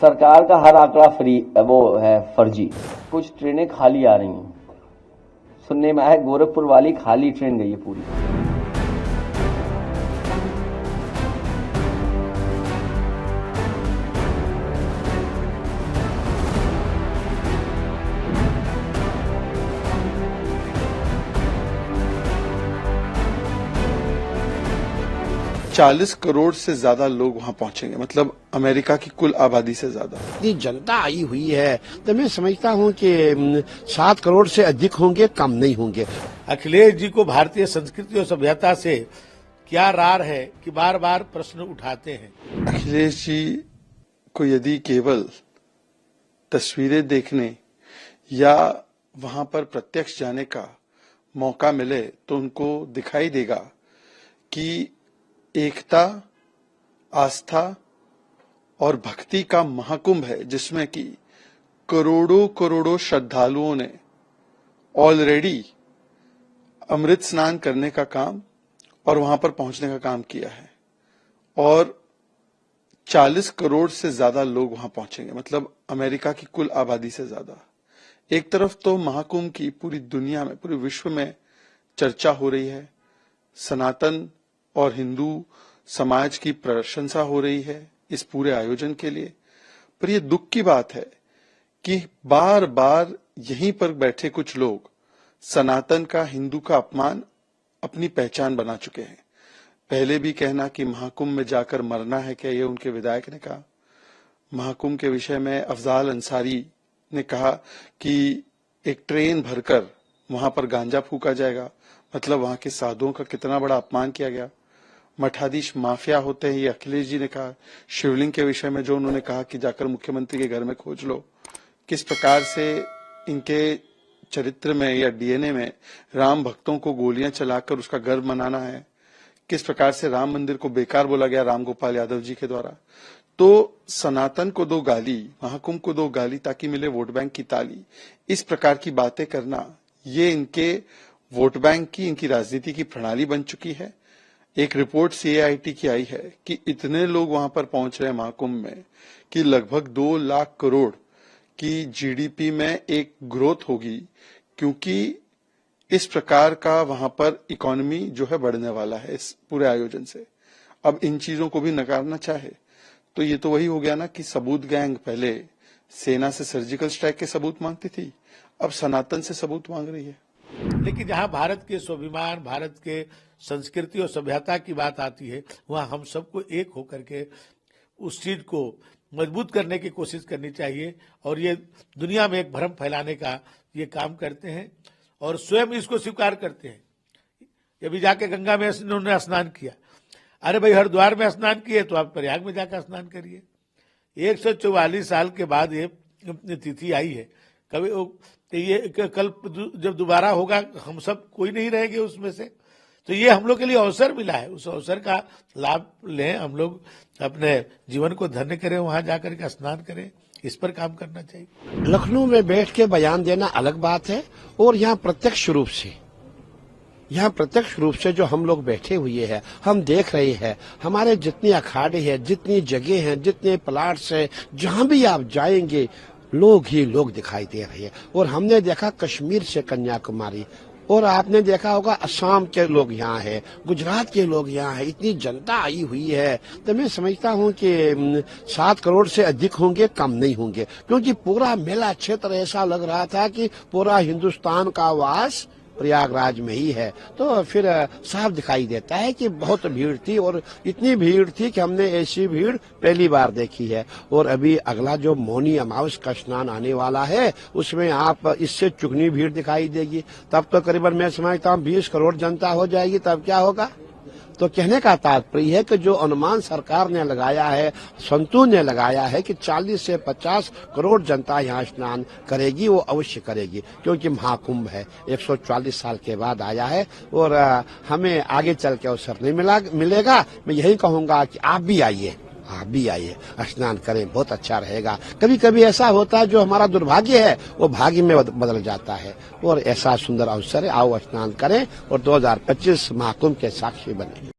सरकार का हर आंकड़ा वो है फर्जी। कुछ ट्रेनें खाली आ रही हैं, सुनने में आया गोरखपुर वाली खाली ट्रेन गई है पूरी। 40 करोड़ से ज्यादा लोग वहां पहुंचेंगे, मतलब अमेरिका की कुल आबादी से ज्यादा। इतनी जनता आई हुई है तो मैं समझता हूं कि 7 करोड़ से अधिक होंगे, कम नहीं होंगे। अखिलेश जी को भारतीय संस्कृति और सभ्यता से क्या रार है कि बार बार प्रश्न उठाते हैं। अखिलेश जी को यदि केवल तस्वीरें देखने या वहां पर प्रत्यक्ष जाने का मौका मिले तो उनको दिखाई देगा कि एकता, आस्था और भक्ति का महाकुंभ है, जिसमें कि करोड़ों करोड़ों श्रद्धालुओं ने ऑलरेडी अमृत स्नान करने का काम और वहां पर पहुंचने का काम किया है। और 40 करोड़ से ज्यादा लोग वहां पहुंचेंगे, मतलब अमेरिका की कुल आबादी से ज्यादा। एक तरफ तो महाकुंभ की पूरी दुनिया में, पूरे विश्व में चर्चा हो रही है, सनातन और हिंदू समाज की प्रशंसा हो रही है इस पूरे आयोजन के लिए। पर यह दुख की बात है कि बार बार यहीं पर बैठे कुछ लोग सनातन का, हिंदू का अपमान अपनी पहचान बना चुके हैं। पहले भी कहना कि महाकुंभ में जाकर मरना है क्या, ये उनके विधायक ने कहा। महाकुंभ के विषय में अफजाल अंसारी ने कहा कि एक ट्रेन भरकर वहां पर गांजा फूका जाएगा, मतलब वहां के साधुओं का कितना बड़ा अपमान किया गया। मठाधीश माफिया होते हैं, ये अखिलेश जी ने कहा। शिवलिंग के विषय में जो उन्होंने कहा कि जाकर मुख्यमंत्री के घर में खोज लो, किस प्रकार से इनके चरित्र में या डीएनए में राम भक्तों को गोलियां चलाकर उसका गर्व मनाना है, किस प्रकार से राम मंदिर को बेकार बोला गया राम गोपाल यादव जी के द्वारा। तो सनातन को दो गाली, महाकुंभ को दो गाली ताकि मिले वोट बैंक की ताली, इस प्रकार की बातें करना, ये इनके वोट बैंक की, इनकी राजनीति की प्रणाली बन चुकी है। एक रिपोर्ट CIT की आई है कि इतने लोग वहां पर पहुंच रहे हैं महाकुंभ में कि लगभग 2 लाख करोड़ की GDP में एक ग्रोथ होगी, क्योंकि इस प्रकार का वहां पर इकोनॉमी जो है बढ़ने वाला है इस पूरे आयोजन से। अब इन चीजों को भी नकारना चाहे तो ये तो वही हो गया ना कि सबूत गैंग पहले सेना से सर्जिकल स्ट्राइक के सबूत मांगती थी, अब सनातन से सबूत मांग रही है। लेकिन जहां भारत के स्वाभिमान, भारत के संस्कृति और सभ्यता की बात आती है, वहां हम सबको एक होकर के उस चीज को मजबूत करने की कोशिश करनी चाहिए। और ये दुनिया में एक भ्रम फैलाने का ये काम करते हैं और स्वयं इसको स्वीकार करते हैं। अभी जाके गंगा में उन्होंने स्नान किया, अरे भाई हरिद्वार में स्नान किए तो आप प्रयाग में जाकर स्नान करिए। 144 साल के बाद ये तिथि आई है, कभी तो ये कल जब दोबारा होगा हम सब कोई नहीं रहेंगे उसमें से, तो ये हम लोग के लिए अवसर मिला है, उस अवसर का लाभ लें, हम लोग अपने जीवन को धन्य करें, वहां जाकर के स्नान करें, इस पर काम करना चाहिए। लखनऊ में बैठ के बयान देना अलग बात है, और यहाँ प्रत्यक्ष रूप से जो हम लोग बैठे हुए हैं, हम देख रहे हैं हमारे जितने अखाड़े हैं, जितनी जगह हैं, जितने प्लाट्स हैं, जहां भी आप जाएंगे लोग ही लोग दिखाई दे रहे हैं। और हमने देखा कश्मीर से कन्याकुमारी, और आपने देखा होगा असम के लोग यहाँ हैं, गुजरात के लोग यहाँ हैं। इतनी जनता आई हुई है तो मैं समझता हूँ कि 7 करोड़ से अधिक होंगे, कम नहीं होंगे, क्योंकि पूरा मेला क्षेत्र ऐसा लग रहा था कि पूरा हिंदुस्तान का वास प्रयागराज में ही है। तो फिर साफ दिखाई देता है कि बहुत भीड़ थी, और इतनी भीड़ थी कि हमने ऐसी भीड़ पहली बार देखी है। और अभी अगला जो मौनी अमावस का स्नान आने वाला है, उसमें आप इससे चुगनी भीड़ दिखाई देगी। तब तो करीबन मैं समझता हूँ 20 करोड़ जनता हो जाएगी। तब क्या होगा? तो कहने का तात्पर्य है कि जो अनुमान सरकार ने लगाया है, संतों ने लगाया है कि 40 से 50 करोड़ जनता यहाँ स्नान करेगी, वो अवश्य करेगी, क्योंकि महाकुंभ है, 144 साल के बाद आया है और हमें आगे चल के अवसर नहीं मिलेगा। मैं यही कहूंगा कि आप भी आइए, स्नान करें, बहुत अच्छा रहेगा। कभी कभी ऐसा होता है जो हमारा दुर्भाग्य है वो भाग्य में बदल जाता है, और ऐसा सुंदर अवसर है, आओ स्नान करें और 2025 महाकुंभ के साक्षी बने।